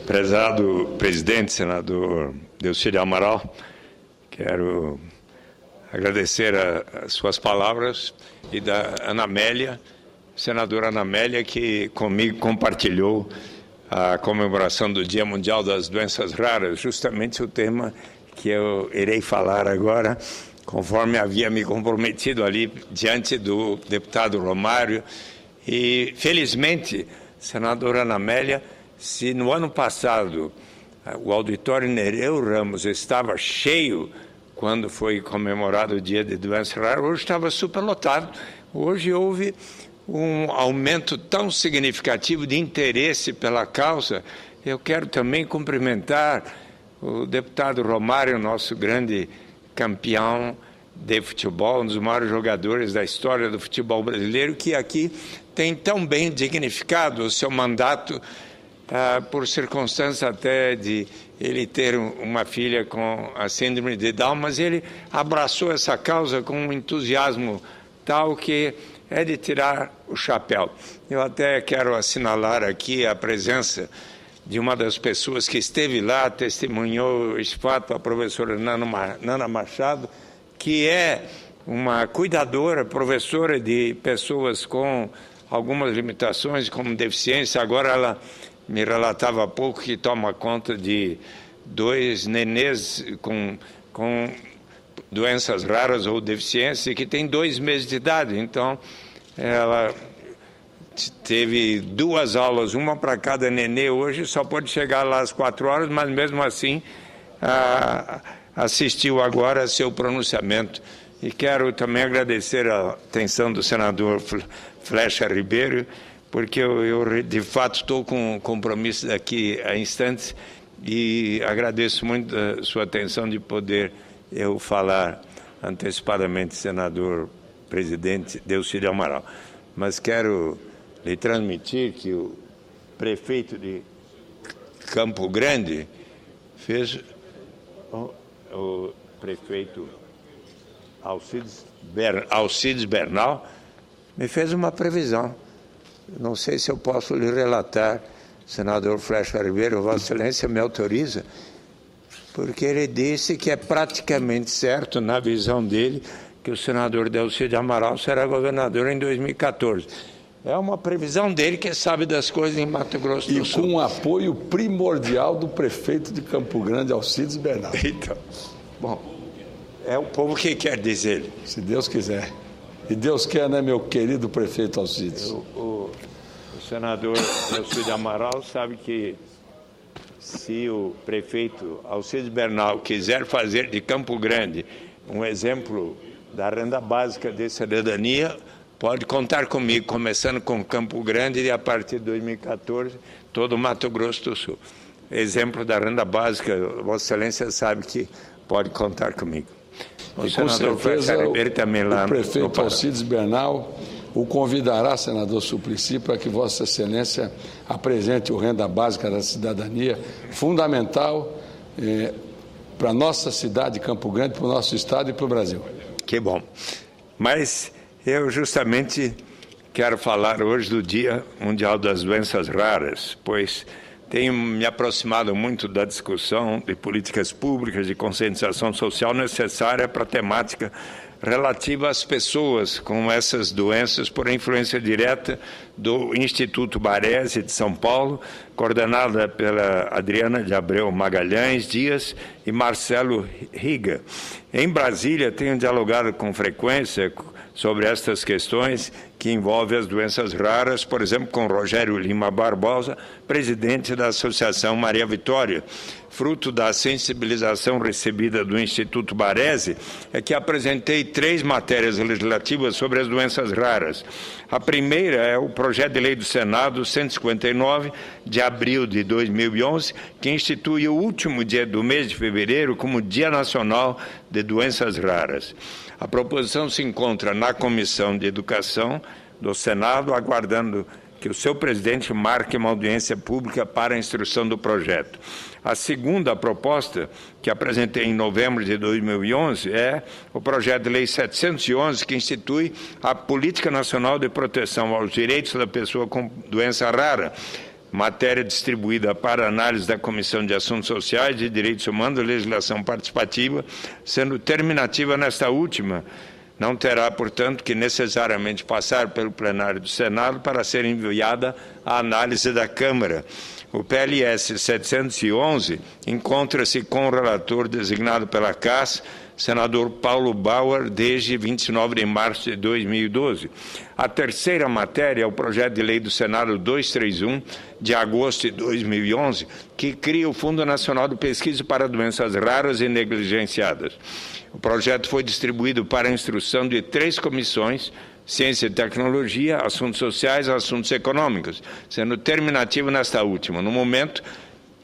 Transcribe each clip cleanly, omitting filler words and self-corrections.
Prezado presidente, senador Delcídio Amaral, quero agradecer as suas palavras e da Ana Amélia, senadora Ana Amélia, que comigo compartilhou a comemoração do Dia Mundial das Doenças Raras, justamente o tema que eu irei falar agora, conforme havia me comprometido ali diante do deputado Romário. E, felizmente, senadora Ana Amélia, se no ano passado o auditório Nereu Ramos estava cheio quando foi comemorado o Dia de Doenças Raras, hoje estava superlotado. Hoje houve um aumento tão significativo de interesse pela causa. Eu quero também cumprimentar o deputado Romário, nosso grande campeão de futebol, um dos maiores jogadores da história do futebol brasileiro, que aqui tem tão bem dignificado o seu mandato, por circunstância até de ele ter uma filha com a síndrome de Down, mas ele abraçou essa causa com um entusiasmo tal que é de tirar o chapéu. Eu até quero assinalar aqui a presença de uma das pessoas que esteve lá, testemunhou esse fato, a professora Nana Machado, que é uma cuidadora, professora de pessoas com algumas limitações, como deficiência. Agora ela me relatava há pouco que toma conta de 2 nenês com doenças raras ou deficiência, que tem 2 meses de idade. Então, ela teve 2 aulas, uma para cada nenê. Hoje só pode chegar lá às 4 horas, mas mesmo assim assistiu agora a seu pronunciamento. E quero também agradecer a atenção do senador Flecha Ribeiro, porque eu de fato estou com um compromisso daqui a instantes e agradeço muito a sua atenção de poder eu falar antecipadamente, senador presidente Delcídio Amaral. Mas quero lhe transmitir que o prefeito de Campo Grande fez, o prefeito Alcides Bernal, me fez uma previsão. Não sei se eu posso lhe relatar, senador Flecha Ribeiro, Vossa Excelência me autoriza, porque ele disse que é praticamente certo, na visão dele, que o senador Delcídio Amaral será governador em 2014. É uma previsão dele, que sabe das coisas em Mato Grosso do Sul. E com o apoio primordial do prefeito de Campo Grande, Alcides Bernal. Então, bom, é o povo que quer dizer. Se Deus quiser. E Deus quer, né, meu querido prefeito Alcides? O senador Delcídio Amaral sabe que se o prefeito Alcides Bernal quiser fazer de Campo Grande um exemplo da renda básica de cidadania, pode contar comigo, começando com Campo Grande e a partir de 2014, todo o Mato Grosso do Sul. Exemplo da renda básica, Vossa Excelência sabe que pode contar comigo. E com certeza o prefeito Alcides Bernal o convidará, senador Suplicy, para que Vossa Excelência apresente o Renda Básica da Cidadania, fundamental para a nossa cidade, Campo Grande, para o nosso estado e para o Brasil. Que bom. Mas eu justamente quero falar hoje do Dia Mundial das Doenças Raras, pois tenho me aproximado muito da discussão de políticas públicas de conscientização social necessária para a temática relativa às pessoas com essas doenças por influência direta do Instituto Baresi de São Paulo, coordenada pela Adriana de Abreu Magalhães Dias e Marcelo Riga. Em Brasília, tenho dialogado com frequência sobre estas questões que envolvem as doenças raras, por exemplo, com Rogério Lima Barbosa, presidente da Associação Maria Vitória. Fruto da sensibilização recebida do Instituto Baresi, é que apresentei 3 matérias legislativas sobre as doenças raras. A primeira é o projeto de lei do Senado 159, de abril de 2011, que institui o último dia do mês de fevereiro como Dia Nacional de Doenças Raras. A proposição se encontra na Comissão de Educação do Senado, aguardando que o seu presidente marque uma audiência pública para a instrução do projeto. A segunda proposta, que apresentei em novembro de 2011, é o projeto de lei 711, que institui a Política Nacional de Proteção aos Direitos da Pessoa com Doença Rara, matéria distribuída para análise da Comissão de Assuntos Sociais e Direitos Humanos e Legislação Participativa, sendo terminativa nesta última. Não terá, portanto, que necessariamente passar pelo plenário do Senado para ser enviada à análise da Câmara. O PLS 711 encontra-se com o relator designado pela CAS, senador Paulo Bauer, desde 29 de março de 2012. A terceira matéria é o projeto de lei do Senado 231, de agosto de 2011, que cria o Fundo Nacional de Pesquisa para Doenças Raras e Negligenciadas. O projeto foi distribuído para a instrução de 3 comissões: Ciência e Tecnologia, Assuntos Sociais e Assuntos Econômicos, sendo terminativo nesta última. No momento,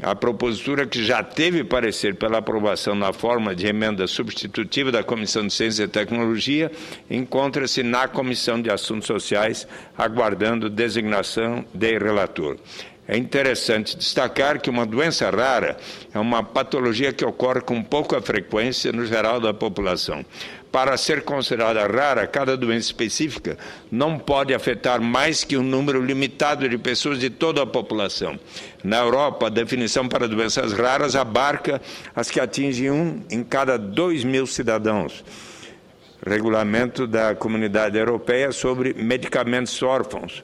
a propositura, que já teve parecer pela aprovação na forma de emenda substitutiva da Comissão de Ciência e Tecnologia, encontra-se na Comissão de Assuntos Sociais, aguardando designação de relator. É interessante destacar que uma doença rara é uma patologia que ocorre com pouca frequência no geral da população. Para ser considerada rara, cada doença específica não pode afetar mais que um número limitado de pessoas de toda a população. Na Europa, a definição para doenças raras abarca as que atingem 1 em cada 2.000 cidadãos. Regulamento da Comunidade Europeia sobre medicamentos órfãos.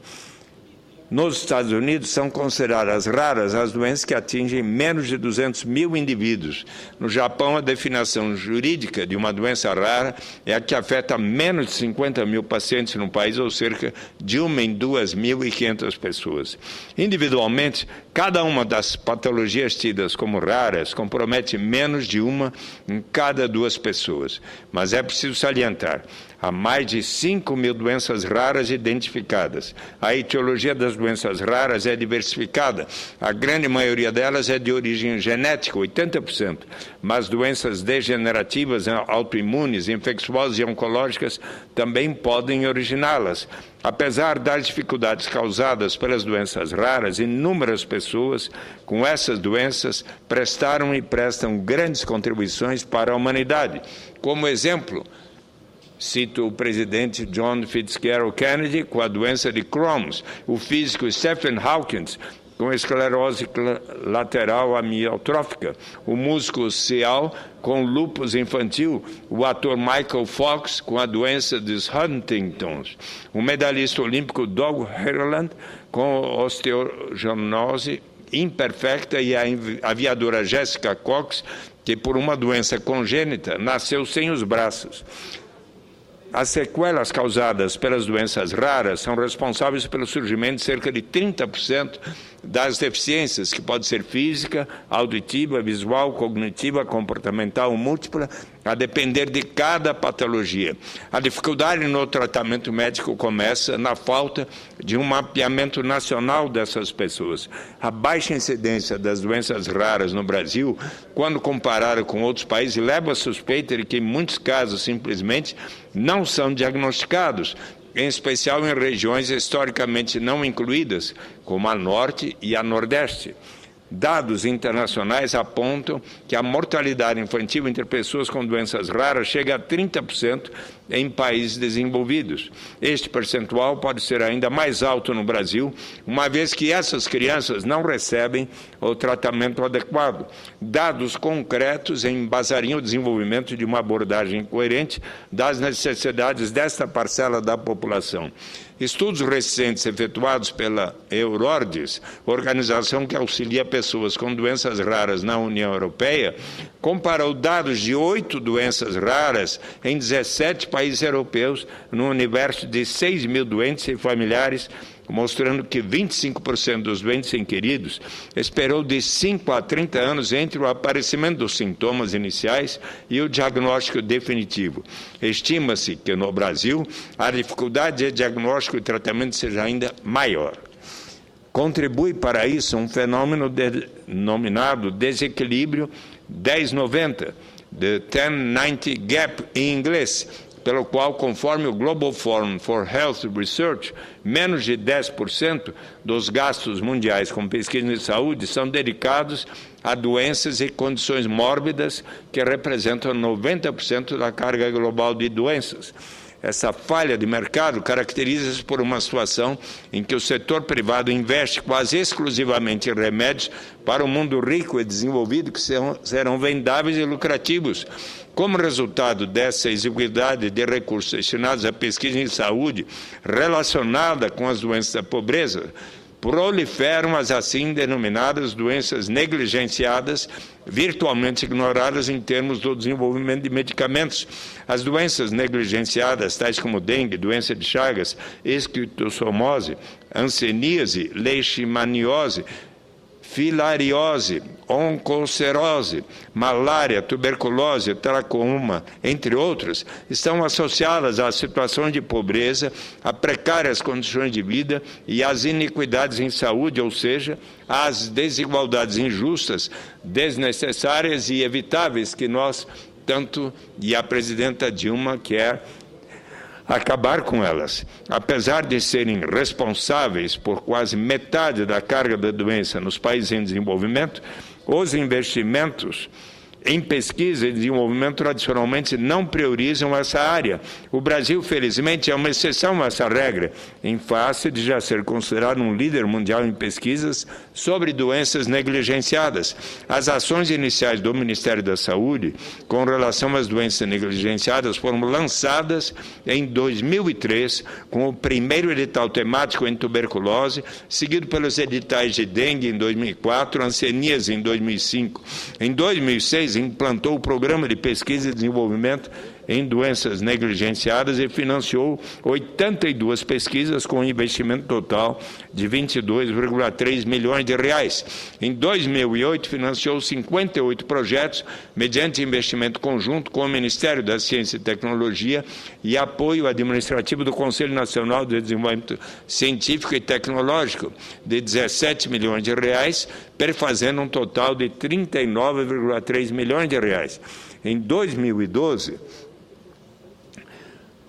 Nos Estados Unidos, são consideradas raras as doenças que atingem menos de 200.000 indivíduos. No Japão, a definição jurídica de uma doença rara é a que afeta menos de 50.000 pacientes no país, ou cerca de 1 em 2.500 pessoas. Individualmente, cada uma das patologias tidas como raras compromete menos de 1 em cada 2 pessoas. Mas é preciso salientar: há mais de 5.000 doenças raras identificadas. A etiologia das doenças raras é diversificada. A grande maioria delas é de origem genética, 80%. Mas doenças degenerativas, autoimunes, infecciosas e oncológicas também podem originá-las. Apesar das dificuldades causadas pelas doenças raras, inúmeras pessoas com essas doenças prestaram e prestam grandes contribuições para a humanidade. Como exemplo, cito o presidente John Fitzgerald Kennedy com a doença de Crohn's, o físico Stephen Hawking com esclerose lateral amiotrófica, o músico Seal com lúpus infantil, o ator Michael Fox com a doença de Huntington's, o medalhista olímpico Doug Herland com osteogenose imperfecta e a aviadora Jessica Cox, que por uma doença congênita nasceu sem os braços. As sequelas causadas pelas doenças raras são responsáveis pelo surgimento de cerca de 30% das deficiências, que pode ser física, auditiva, visual, cognitiva, comportamental ou múltipla, a depender de cada patologia. A dificuldade no tratamento médico começa na falta de um mapeamento nacional dessas pessoas. A baixa incidência das doenças raras no Brasil, quando comparada com outros países, leva a suspeita de que, em muitos casos, simplesmente não são diagnosticados, em especial em regiões historicamente não incluídas, como a Norte e a Nordeste. Dados internacionais apontam que a mortalidade infantil entre pessoas com doenças raras chega a 30% em países desenvolvidos. Este percentual pode ser ainda mais alto no Brasil, uma vez que essas crianças não recebem o tratamento adequado. Dados concretos embasariam o desenvolvimento de uma abordagem coerente das necessidades desta parcela da população. Estudos recentes efetuados pela Eurordis, organização que auxilia pessoas com doenças raras na União Europeia, comparou dados de 8 doenças raras em 17 países europeus, no universo de 6.000 doentes e familiares, mostrando que 25% dos doentes inquiridos esperou de 5 a 30 anos entre o aparecimento dos sintomas iniciais e o diagnóstico definitivo. Estima-se que no Brasil a dificuldade de diagnóstico e tratamento seja ainda maior. Contribui para isso um fenômeno denominado desequilíbrio 1090, the 1090 gap em inglês, pelo qual, conforme o Global Forum for Health Research, menos de 10% dos gastos mundiais com pesquisa de saúde são dedicados a doenças e condições mórbidas que representam 90% da carga global de doenças. Essa falha de mercado caracteriza-se por uma situação em que o setor privado investe quase exclusivamente em remédios para o mundo rico e desenvolvido que serão vendáveis e lucrativos. Como resultado dessa exiguidade de recursos destinados à pesquisa em saúde relacionada com as doenças da pobreza, proliferam as assim denominadas doenças negligenciadas, virtualmente ignoradas em termos do desenvolvimento de medicamentos. As doenças negligenciadas, tais como dengue, doença de Chagas, esquistossomose, hanseníase, leishmaniose, filariose, oncocerose, malária, tuberculose, tracoma, entre outros, estão associadas às situações de pobreza, a precárias condições de vida e às iniquidades em saúde, ou seja, às desigualdades injustas, desnecessárias e evitáveis que nós tanto, e a presidenta Dilma quer acabar com elas. Apesar de serem responsáveis por quase metade da carga da doença nos países em desenvolvimento, os investimentos em pesquisa e desenvolvimento tradicionalmente não priorizam essa área. O Brasil, felizmente, é uma exceção a essa regra, em face de já ser considerado um líder mundial em pesquisas sobre doenças negligenciadas. As ações iniciais do Ministério da Saúde com relação às doenças negligenciadas foram lançadas em 2003, com o primeiro edital temático em tuberculose, seguido pelos editais de dengue em 2004, hanseníase em 2005. Em 2006, implantou o Programa de Pesquisa e Desenvolvimento em Doenças Negligenciadas e financiou 82 pesquisas com investimento total de 22,3 milhões de reais. Em 2008, financiou 58 projetos mediante investimento conjunto com o Ministério da Ciência e Tecnologia e apoio administrativo do Conselho Nacional de Desenvolvimento Científico e Tecnológico de 17 milhões de reais, perfazendo um total de 39,3 milhões de reais. Em 2012,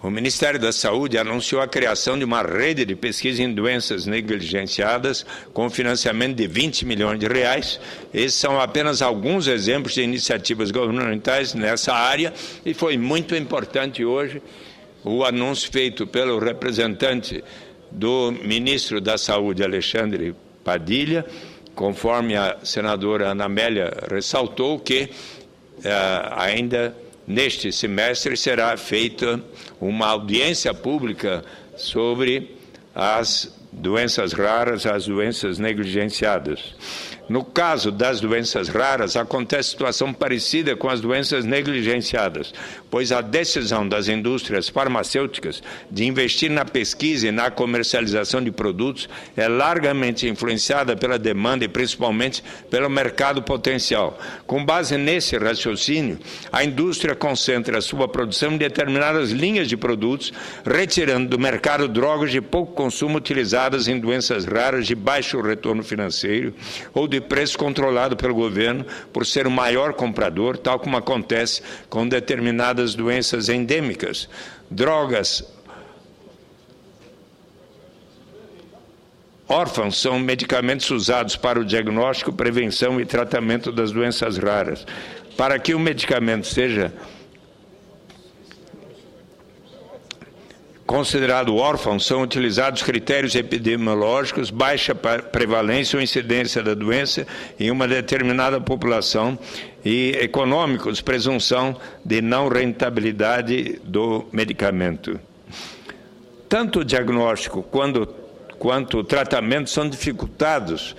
o Ministério da Saúde anunciou a criação de uma rede de pesquisa em doenças negligenciadas com financiamento de 20 milhões de reais. Esses são apenas alguns exemplos de iniciativas governamentais nessa área e foi muito importante hoje o anúncio feito pelo representante do ministro da Saúde, Alexandre Padilha, conforme a senadora Ana Amélia ressaltou, que ainda neste semestre será feita uma audiência pública sobre as doenças raras, as doenças negligenciadas. No caso das doenças raras, acontece situação parecida com as doenças negligenciadas, pois a decisão das indústrias farmacêuticas de investir na pesquisa e na comercialização de produtos é largamente influenciada pela demanda e principalmente pelo mercado potencial. Com base nesse raciocínio, a indústria concentra sua produção em determinadas linhas de produtos, retirando do mercado drogas de pouco consumo utilizadas em doenças raras de baixo retorno financeiro ou de preço controlado pelo governo por ser o maior comprador, tal como acontece com determinadas doenças endêmicas. Drogas órfãos são medicamentos usados para o diagnóstico, prevenção e tratamento das doenças raras. Para que o medicamento seja considerado órfão, são utilizados critérios epidemiológicos, baixa prevalência ou incidência da doença em uma determinada população e econômicos, presunção de não rentabilidade do medicamento. Tanto o diagnóstico quanto o tratamento são dificultados,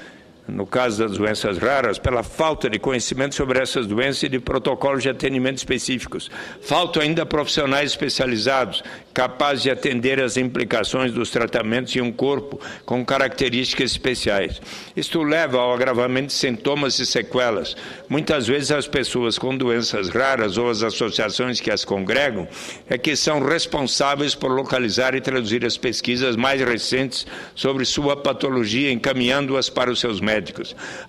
no caso das doenças raras, pela falta de conhecimento sobre essas doenças e de protocolos de atendimento específicos. Faltam ainda profissionais especializados, capazes de atender às implicações dos tratamentos em um corpo com características especiais. Isto leva ao agravamento de sintomas e sequelas. Muitas vezes as pessoas com doenças raras ou as associações que as congregam é que são responsáveis por localizar e traduzir as pesquisas mais recentes sobre sua patologia, encaminhando-as para os seus médicos.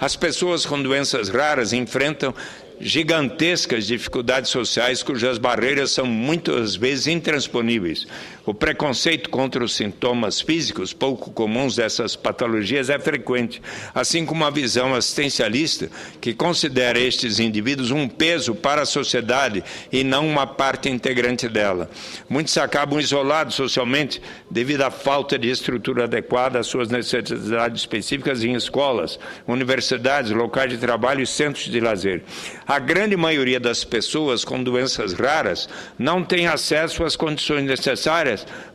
As pessoas com doenças raras enfrentam gigantescas dificuldades sociais cujas barreiras são muitas vezes intransponíveis. O preconceito contra os sintomas físicos pouco comuns dessas patologias é frequente, assim como a visão assistencialista que considera estes indivíduos um peso para a sociedade e não uma parte integrante dela. Muitos acabam isolados socialmente devido à falta de estrutura adequada às suas necessidades específicas em escolas, universidades, locais de trabalho e centros de lazer. A grande maioria das pessoas com doenças raras não tem acesso às condições necessárias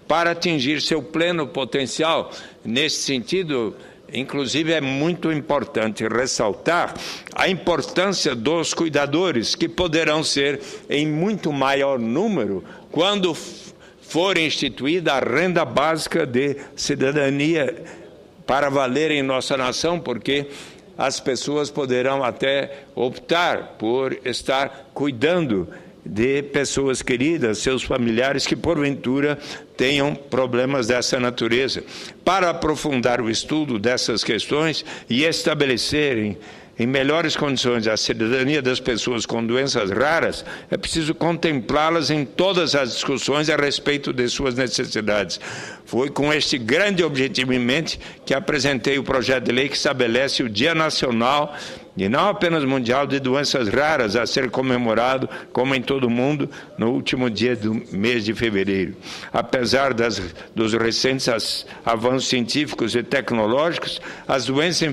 para atingir seu pleno potencial. Nesse sentido, inclusive, é muito importante ressaltar a importância dos cuidadores, que poderão ser em muito maior número quando for instituída a renda básica de cidadania para valer em nossa nação, porque as pessoas poderão até optar por estar cuidando de pessoas queridas, seus familiares que porventura tenham problemas dessa natureza. Para aprofundar o estudo dessas questões e estabelecerem em melhores condições a cidadania das pessoas com doenças raras, é preciso contemplá-las em todas as discussões a respeito de suas necessidades. Foi com este grande objetivo em mente que apresentei o projeto de lei que estabelece o Dia Nacional e não apenas mundial de doenças raras a ser comemorado, como em todo o mundo, no último dia do mês de fevereiro. Apesar dos recentes avanços científicos e tecnológicos, as doenças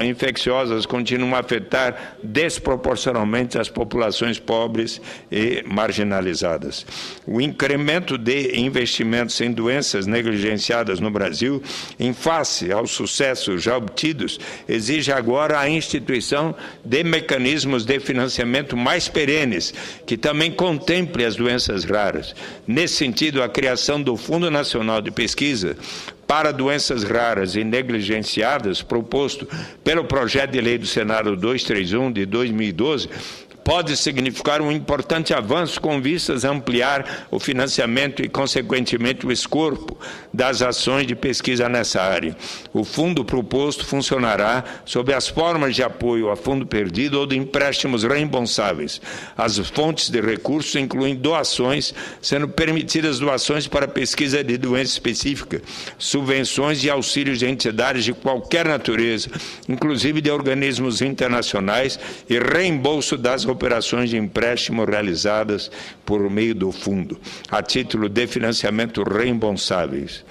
infecciosas continuam a afetar desproporcionalmente as populações pobres e marginalizadas. O incremento de investimentos em doenças negligenciadas no Brasil, em face aos sucessos já obtidos, exige agora a instituição de mecanismos de financiamento mais perenes, que também contemple as doenças raras. Nesse sentido, a criação do Fundo Nacional de Pesquisa para Doenças Raras e Negligenciadas, proposto pelo projeto de lei do Senado 231 de 2012, pode significar um importante avanço com vistas a ampliar o financiamento e, consequentemente, o escopo das ações de pesquisa nessa área. O fundo proposto funcionará sob as formas de apoio a fundo perdido ou de empréstimos reembolsáveis. As fontes de recursos incluem doações, sendo permitidas doações para pesquisa de doença específica, subvenções e auxílios de entidades de qualquer natureza, inclusive de organismos internacionais, e reembolso das operações de empréstimo realizadas por meio do fundo, a título de financiamento reembolsáveis.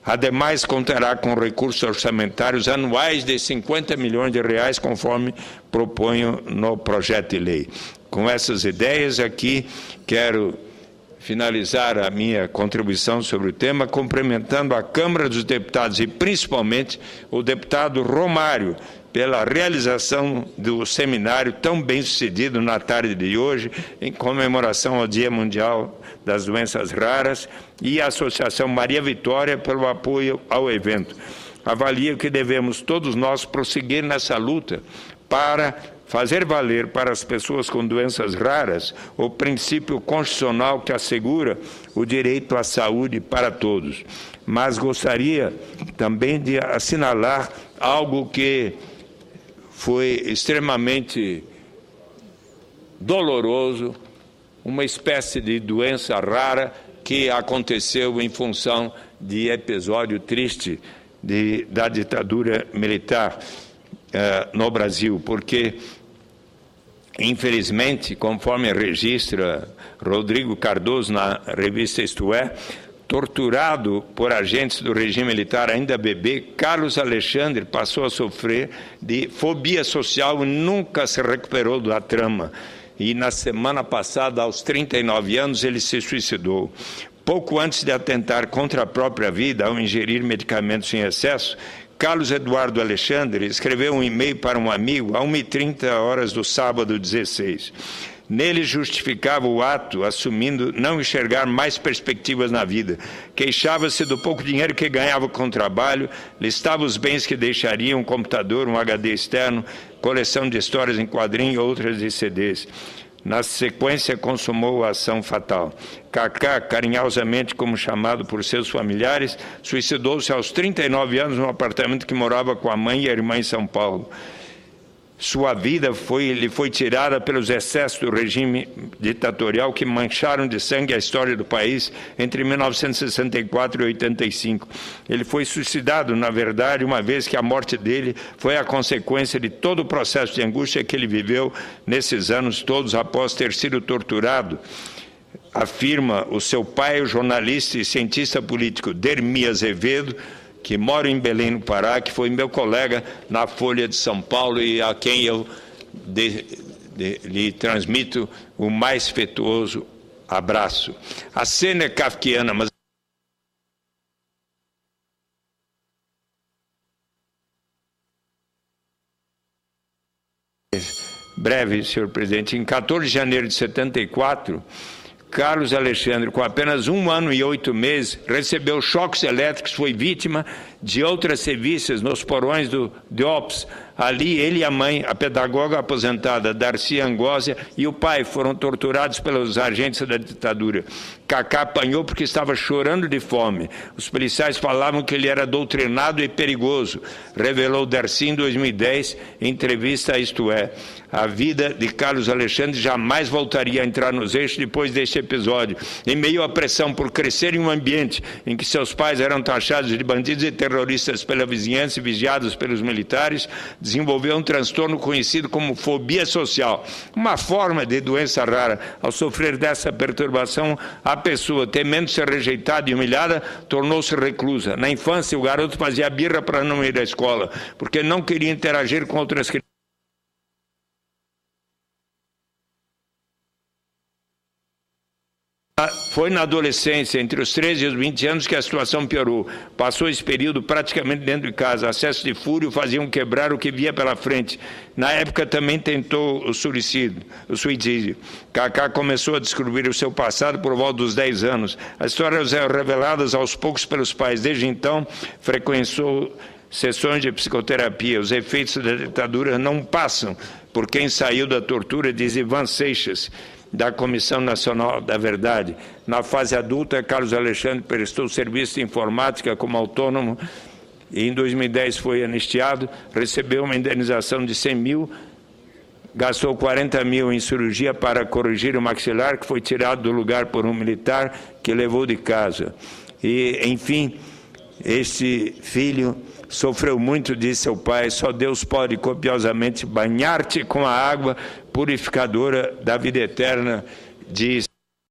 Ademais, contará com recursos orçamentários anuais de 50 milhões de reais, conforme proponho no projeto de lei. Com essas ideias aqui, quero finalizar a minha contribuição sobre o tema, cumprimentando a Câmara dos Deputados e, principalmente, o deputado Romário, pela realização do seminário tão bem sucedido na tarde de hoje, em comemoração ao Dia Mundial das Doenças Raras, e a Associação Maria Vitória pelo apoio ao evento. Avalio que devemos todos nós prosseguir nessa luta para fazer valer para as pessoas com doenças raras o princípio constitucional que assegura o direito à saúde para todos. Mas gostaria também de assinalar algo que foi extremamente doloroso, uma espécie de doença rara que aconteceu em função de episódio triste da ditadura militar no Brasil, porque, infelizmente, conforme registra Rodrigo Cardoso na revista Isto É, torturado por agentes do regime militar ainda bebê, Carlos Alexandre passou a sofrer de fobia social e nunca se recuperou da trama. E na semana passada, aos 39 anos, ele se suicidou. Pouco antes de atentar contra a própria vida ao ingerir medicamentos em excesso, Carlos Eduardo Alexandre escreveu um e-mail para um amigo às 1h30 do sábado 16. Nele justificava o ato, assumindo não enxergar mais perspectivas na vida. Queixava-se do pouco dinheiro que ganhava com o trabalho, listava os bens que deixaria, um computador, um HD externo, coleção de histórias em quadrinho e outras de CDs. Na sequência, consumou a ação fatal. Cacá, carinhosamente como chamado por seus familiares, suicidou-se aos 39 anos num apartamento que morava com a mãe e a irmã em São Paulo. Sua vida lhe foi tirada pelos excessos do regime ditatorial que mancharam de sangue a história do país entre 1964 e 85. Ele foi suicidado, na verdade, uma vez que a morte dele foi a consequência de todo o processo de angústia que ele viveu nesses anos todos após ter sido torturado, afirma o seu pai, o jornalista e cientista político Dermi Azevedo, que mora em Belém, no Pará, que foi meu colega na Folha de São Paulo e a quem eu lhe transmito o mais afetuoso abraço. A cena é kafkiana, mas breve, senhor presidente. Em 14 de janeiro de 74, Carlos Alexandre, com apenas 1 ano e 8 meses, recebeu choques elétricos, foi vítima de outras sevícias nos porões do DOPS. Ali, ele e a mãe, a pedagoga aposentada Darcy Angósia, e o pai foram torturados pelos agentes da ditadura. Cacá apanhou porque estava chorando de fome. Os policiais falavam que ele era doutrinado e perigoso, revelou Darcy em 2010, em entrevista a Isto É. A vida de Carlos Alexandre jamais voltaria a entrar nos eixos depois deste episódio. Em meio à pressão por crescer em um ambiente em que seus pais eram taxados de bandidos e terroristas pela vizinhança e vigiados pelos militares, desenvolveu um transtorno conhecido como fobia social, uma forma de doença rara. Ao sofrer dessa perturbação, a pessoa, temendo ser rejeitada e humilhada, tornou-se reclusa. Na infância, o garoto fazia birra para não ir à escola, porque não queria interagir com outras crianças. Foi na adolescência, entre os 13 e os 20 anos, que a situação piorou. Passou esse período praticamente dentro de casa. Acessos de fúria faziam quebrar o que via pela frente. Na época também tentou o suicídio. Cacá começou a descobrir o seu passado por volta dos 10 anos. As histórias eram reveladas aos poucos pelos pais. Desde então, frequentou sessões de psicoterapia. Os efeitos da ditadura não passam por quem saiu da tortura, diz Ivan Seixas, da Comissão Nacional da Verdade. Na fase adulta, Carlos Alexandre prestou serviço de informática como autônomo e em 2010 foi anistiado, recebeu uma indenização de 100 mil, gastou 40 mil em cirurgia para corrigir o maxilar, que foi tirado do lugar por um militar que levou de casa. E, enfim, este filho sofreu muito, disse seu pai, só Deus pode copiosamente banhar-te com a água purificadora da vida eterna, diz